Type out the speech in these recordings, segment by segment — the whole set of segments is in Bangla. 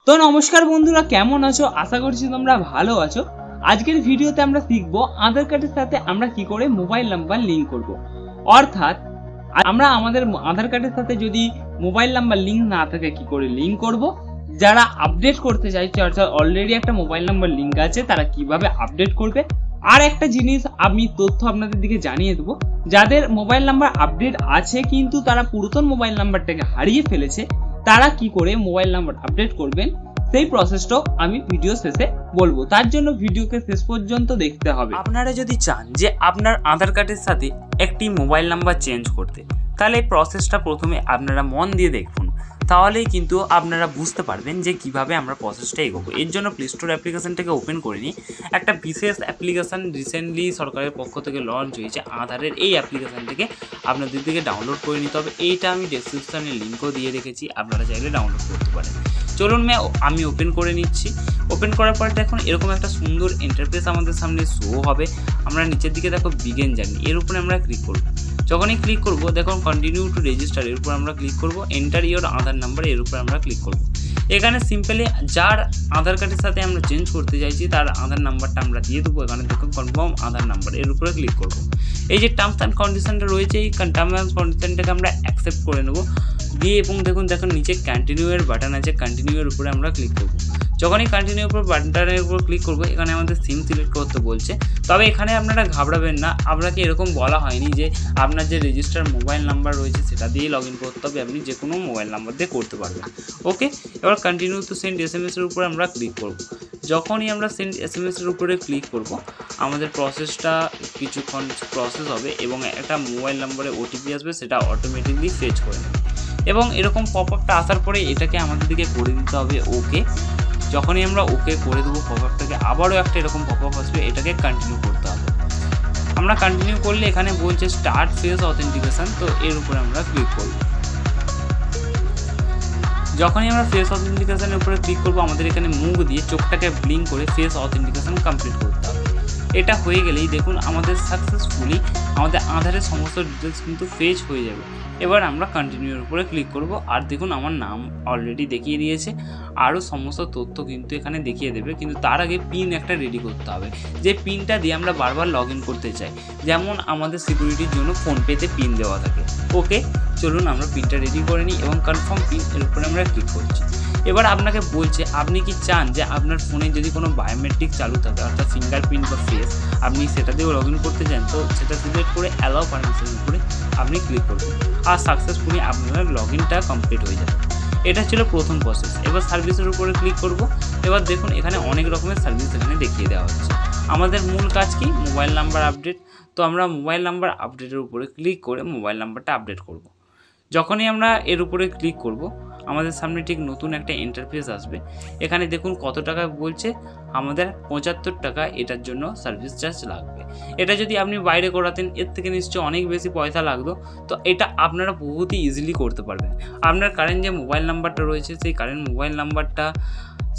তো নমস্কার বন্ধুরা, কেমন আছো? আশা করছি তোমরা ভালো আছো। আজকের ভিডিওতে আমরা শিখবো আধার কার্ডের সাথে আমরা কি করে মোবাইল নাম্বার লিংক করব। অর্থাৎ আমরা আমাদের আধার কার্ডের সাথে যদি মোবাইল নাম্বার লিংক না থাকে কি করে লিংক করব, যারা আপডেট করতে চাইছে অর্থাৎ অলরেডি একটা মোবাইল নাম্বার লিংক আছে তারা কিভাবে আপডেট করবে। আর একটা জিনিস আমি তথ্য আপনাদের দিকে জানিয়ে দেবো, যাদের মোবাইল নাম্বার আপডেট আছে কিন্তু তারা পুরাতন মোবাইল নাম্বারটাকে হারিয়ে ফেলেছে, তারা কি করে মোবাইল নাম্বার আপডেট করবেন সেই প্রসেসটাও আমি ভিডিও শেষে বলবো। তার জন্য ভিডিওকে শেষ পর্যন্ত দেখতে হবে। আপনারা যদি চান যে আপনার আধার কার্ডের সাথে একটি মোবাইল নাম্বার চেঞ্জ করতে, তাহলে এই প্রসেসটা প্রথমে আপনারা মন দিয়ে দেখুন, তাহলেই কিন্তু আপনারা বুঝতে পারবেন যে কিভাবে আমরা প্রসেসটা এগোবো। এর জন্য প্লে স্টোর অ্যাপ্লিকেশনটাকে ওপেন করে নিই। একটা বিশেষ অ্যাপ্লিকেশান রিসেন্টলি সরকারের পক্ষ থেকে লঞ্চ হয়েছে আধারের, এই অ্যাপ্লিকেশানটাকে আপনাদের দিকে ডাউনলোড করে নিতে হবে। এইটা আমি ডেসক্রিপশানে লিঙ্কও দিয়ে রেখেছি, আপনারা চাইলে ডাউনলোড করতে পারেন। চলুন আমি ওপেন করে নিচ্ছি। ওপেন করার পর দেখুন এরকম একটা সুন্দর ইন্টারফেস আমাদের সামনে শো হবে। আমরা নিচের দিকে দেখো বিগিন জার্নি, এর উপরে আমরা ক্লিক করব। যখনই ক্লিক করব দেখুন কন্টিনিউ টু রেজিস্টার, এর উপর আমরা ক্লিক করব। এন্টার ইওর আধার নাম্বার, এর উপর আমরা ক্লিক করব। এখানে সিম্পলি যার আধার কার্ডের সাথে আমরা চেঞ্জ করতে চাইছি তার আধার নাম্বারটা আমরা দিয়ে দেবো। এখানে দেখুন কনফার্ম আধার নাম্বার, এর উপরে ক্লিক করব। এই যে টার্মস অ্যান্ড কন্ডিশনটা রয়েছে, এই টার্মস অ্যান্ড কন্ডিশনটাকে আমরা অ্যাকসেপ্ট করে নেব দিয়ে, এবং দেখুন নিচে কন্টিনিউ এর বাটন আছে, কন্টিনিউ এর উপরে আমরা ক্লিক করব। যখনই কন্টিনিউ উপর বাটনের উপর ক্লিক করবো এখানে আমাদের সিম সিলেক্ট করতে বলছে। তবে এখানে আপনারা ঘাবড়াবেন না, আপনাকে এরকম বলা হয়নি যে আপনার যে রেজিস্টার মোবাইল নাম্বার রয়েছে সেটা দিয়ে লগ ইন করতে হবে, আপনি যে কোনো মোবাইল নাম্বার দিয়ে করতে পারবেন। ওকে, এবার কন্টিনিউ টু সেন্ড SMS এর উপরে আমরা ক্লিক করব। যখনই আমরা সেন্ড SMS এর উপরে ক্লিক করব আমাদের প্রসেসটা কিছুক্ষণ প্রসেস হবে এবং একটা মোবাইল নাম্বারে OTP আসবে, সেটা অটোমেটিকলি ফেচ করে নেবে। এবং এরকম পপ আপটা আসার পরে এটাকে আমাদের দিকে করে দিতে হবে ওকে। যখনই আমরা ওকে করে দেবো পপ আপটাকে, আবারও একটা এরকম পপ আপ আসবে, এটাকে কন্টিনিউ করতে হবে। আমরা কন্টিনিউ করলে এখানে বলছে স্টার্ট ফেস অথেন্টিকেশন, তো এর উপরে আমরা ক্লিক করব। যখনই আমরা ফেস অথেন্টিকেশনের উপরে ক্লিক করবো আমাদের এখানে মুখ দিয়ে চোখটাকে ব্লিঙ্ক করে ফেস অথেন্টিকেশন কমপ্লিট করতে হবে। এটা হয়ে গেলেই দেখুন আমাদের সাকসেসফুলি আমাদের আধারের সমস্ত ডিটেলস কিন্তু ফেচ হয়ে যাবে। এবার আমরা কন্টিনিউর উপরে ক্লিক করব। আর দেখুন আমার নাম অলরেডি দেখিয়ে দিয়েছে, আরও সমস্ত তথ্য কিন্তু এখানে দেখিয়ে দেবে, কিন্তু তার আগে পিন একটা রেডি করতে হবে, যে পিনটা দিয়ে আমরা বারবার লগ ইন করতে চাই। যেমন আমাদের সিকিউরিটির জন্য ফোনপেতে পিন দেওয়া থাকে। ওকে, চলুন আমরা পিনটা রেডি করে নিই এবং কনফার্ম পিন এর উপরে আমরা ক্লিক করছি। এবার আপনাকে বলছে আপনি কি চান যে আপনার ফোনে যদি কোনো বায়োমেট্রিক চালু থাকে অর্থাৎ ফিঙ্গারপ্রিন্ট বা ফেস, আপনি সেটা দিয়েও লগ ইন করতে চান, তো সেটা সিলেক্ট করে অ্যালাউ পারমিশনের উপরে আপনি ক্লিক করবেন আর সাকসেসফুলি আপনার লগ ইনটা কমপ্লিট হয়ে যাবে। এটা ছিল প্রথম প্রসেস। এবার সার্ভিসের উপরে ক্লিক করব। এবার দেখুন এখানে অনেক রকমের সার্ভিস এখানে দেখিয়ে দেওয়া হচ্ছে। আমাদের মূল কাজ কি? Mobile number update. তো আমরা মোবাইল নাম্বার আপডেটের উপরে ক্লিক করে মোবাইল নাম্বারটা আপডেট করব। যখনই আমরা এর উপরে ক্লিক করব আমাদের সামনে ঠিক নতুন একটা ইন্টারফেস আসবে। এখানে দেখুন কত টাকা বলছে, আমাদের 75 টাকা এটার জন্য সার্ভিস চার্জ লাগবে। এটা যদি আপনি বাইরে করাতেন এর থেকে নিশ্চয়ই অনেক বেশি পয়সা লাগতো। তো এটা আপনারা বহুতই ইজিলি করতে পারবেন। আপনার কারেন্ট যে মোবাইল নাম্বারটা রয়েছে সেই কারেন্ট মোবাইল নাম্বারটা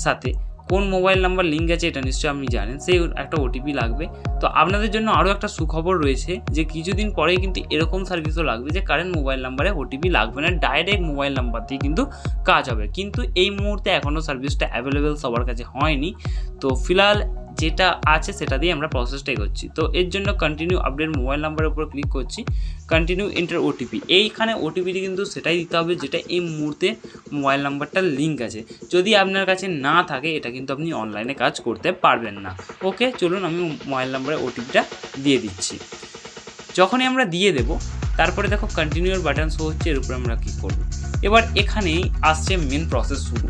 সাথে কোন মোবাইল নাম্বার লিঙ্ক আছে এটা নিশ্চয়ই আপনি জানেন, সেই একটা OTP লাগবে। তো আপনাদের জন্য আরও একটা সুখবর রয়েছে যে কিছুদিন পরেই কিন্তু এরকম সার্ভিসও লাগবে যে কারেন্ট মোবাইল নাম্বারে OTP লাগবে না, ডাইরেক্ট মোবাইল নাম্বার দিয়ে কিন্তু কাজ হবে। কিন্তু এই মুহূর্তে এখনও সার্ভিসটা অ্যাভেলেবেল সবার কাছে হয়নি। তো ফিলহাল যেটা আছে সেটা দিয়ে আমরা প্রসেসটা এগোচ্ছি। তো এর জন্য কন্টিনিউ আপডেট মোবাইল নাম্বারের উপর ক্লিক করছি, কন্টিনিউ এন্টার OTP। এইখানে OTPটি কিন্তু সেটাই দিতে হবে যেটা এই মুহূর্তে মোবাইল নাম্বারটার লিঙ্ক আছে। যদি আপনার কাছে না থাকে এটা কিন্তু আপনি অনলাইনে কাজ করতে পারবেন না। ওকে, চলুন আমি মোবাইল নাম্বারে OTPটা দিয়ে দিচ্ছি। যখনই আমরা দিয়ে দেব তারপরে দেখো কন্টিনিউর বাটন শো হচ্ছে, এর উপরে আমরা ক্লিক করব। এবার এখানেই আসছে মেন প্রসেস শুরু।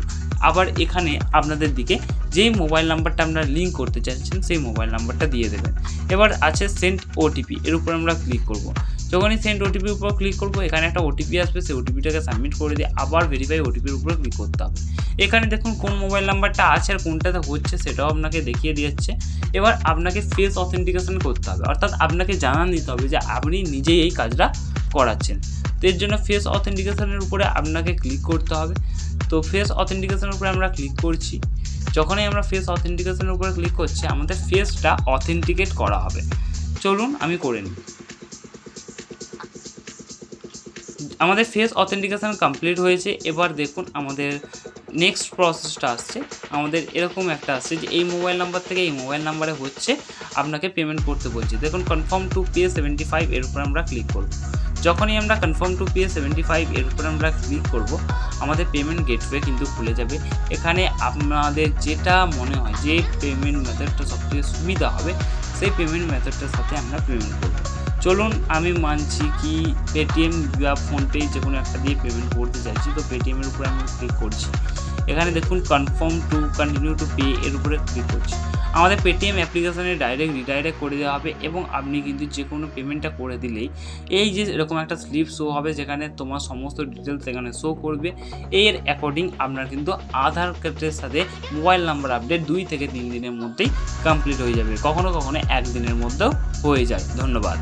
আবার এখানে আপনাদের দিকে যেই মোবাইল নাম্বারটা আপনারা লিঙ্ক করতে চাইছেন সেই মোবাইল নাম্বারটা দিয়ে দেবেন। এবার আছে সেন্ড OTP, এর উপর আমরা ক্লিক করব। যখনই সেন্ড OTP উপর ক্লিক করব এখানে একটা OTP আসবে, সেই OTPটাকে সাবমিট করে দিয়ে আবার ভেরিফাই OTPর উপরে ক্লিক করতে হবে। এখানে দেখুন কোন মোবাইল নাম্বারটা আছে আর কোনটাতে হচ্ছে সেটাও আপনাকে দেখিয়ে দিচ্ছে। এবার আপনাকে ফেস অথেন্টিকেশন করতে হবে, অর্থাৎ আপনাকে জানান দিতে হবে যে আপনি নিজেই এই কাজটা করাচ্ছেন। তো এর জন্য ফেস অথেন্টিকেশনের উপরে আপনাকে ক্লিক করতে হবে। তো ফেস অথেন্টিকেশনের উপরে আমরা ক্লিক করছি। যখনই আমরা ফেস অথেন্টিকেশনের উপরে ক্লিক করছি আমাদের ফেসটা অথেন্টিকেট করা হবে। চলুন আমি করে নিই। আমাদের ফেস অথেন্টিকেশন কমপ্লিট হয়েছে। এবার দেখুন আমাদের নেক্সট প্রসেসটা আসছে আমাদের এরকম একটা আসছে যে এই মোবাইল নাম্বার থেকে এই মোবাইল নাম্বারে হচ্ছে আপনাকে পেমেন্ট করতে বলছে। দেখুন কনফার্ম টু পে 75 এর উপর আমরা ক্লিক করব। যখনই আমরা কনফার্ম টু পে 75 এর উপর আমরা ক্লিক করব আমাদের পেমেন্ট গেটওয়ে কিন্তু খুলে যাবে। এখানে আপনাদের যেটা মনে হয় যে পেমেন্ট মেথডটা সবথেকে সুবিধা হবে সেই পেমেন্ট মেথডটার সাথে আমরা পেমেন্ট করব। চলুন আমি মানছি কি পেটিএম বা ফোনপে যে কোনো একটা দিয়ে পেমেন্ট করতে চাইছি, তো পেটিএমের উপরে আমি ক্লিক করছি। এখানে দেখুন confirm to continue to pay এর উপরে ক্লিক করছি। আমাদের পেটিএম অ্যাপ্লিকেশনে ডাইরেক্ট রিডাইরেক্ট করে দেওয়া হবে এবং আপনি কিন্তু যে কোনো পেমেন্টটা করে দিলেই এই যে এরকম একটা স্লিপ শো হবে যেখানে তোমার সমস্ত ডিটেলস এখানে শো করবে। এর অ্যাকর্ডিং আপনার কিন্তু আধার কার্ডের সাথে মোবাইল নাম্বার আপডেট 2 থেকে 3 দিনের মধ্যেই কমপ্লিট হয়ে যাবে, কখনো কখনো 1 দিনের মধ্যেও হয়ে যায়। ধন্যবাদ।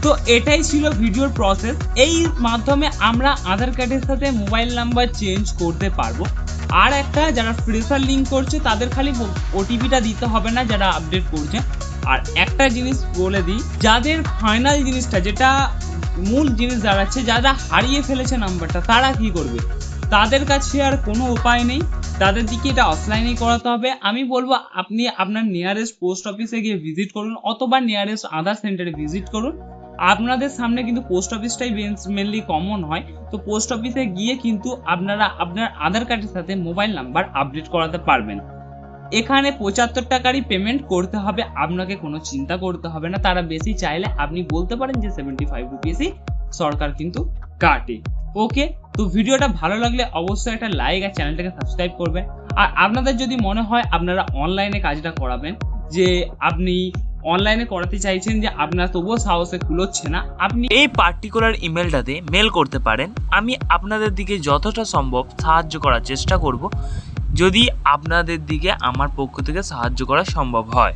তো এটাই ছিল ভিডিওর প্রসেস। এই মাধ্যমে আমরা আধার কার্ডের সাথে মোবাইল নাম্বার চেঞ্জ করতে পারবো। আর একটা, যারা ফ্রেশার লিঙ্ক করছে তাদের খালি ওটিপিটা দিতে হবে না যারা আপডেট করছে। আর একটা জিনিস বলে দিই, যাদের ফাইনাল জিনিসটা যেটা মূল জিনিস দাঁড়াচ্ছে, যারা হারিয়ে ফেলেছে নাম্বারটা তারা কি করবে? তাদের কাছে আর কোনো উপায় নেই, তাদের দিকে এটা অফলাইনেই করাতে হবে। আমি বলবো আপনি আপনার নিয়ারেস্ট পোস্ট অফিসে গিয়ে ভিজিট করুন অথবা নিয়ারেস্ট আধার সেন্টারে ভিজিট করুন। আপনাদের সামনে কিন্তু পোস্ট অফিসটাই মেনলি কমন হয়, তো পোস্ট অফিসে গিয়ে কিন্তু আপনারা আপনার আধার কার্ডের সাথে মোবাইল নাম্বার আপডেট করাতে পারবেন। এখানে 75 টাকারই পেমেন্ট করতে হবে, আপনাকে কোনো চিন্তা করতে হবে না। তারা বেশি চাইলে আপনি বলতে পারেন যে 75 রুপিসই সরকার কিন্তু কাটে। ওকে, তো ভিডিওটা ভালো লাগলে অবশ্যই একটা লাইক আর চ্যানেলটাকে সাবস্ক্রাইব করবেন। আর আপনাদের যদি মনে হয় আপনারা অনলাইনে কাজটা করাবেন, যে আপনি অনলাইনে করাতে চাইছেন যে আপনার তবুও সাহসে কুলোচ্ছে না, আপনি এই পার্টিকুলার ইমেলটাতে মেল করতে পারেন। আমি আপনাদের দিকে যতটা সম্ভব সাহায্য করার চেষ্টা করব, যদি আপনাদের দিকে আমার পক্ষ থেকে সাহায্য করা সম্ভব হয়।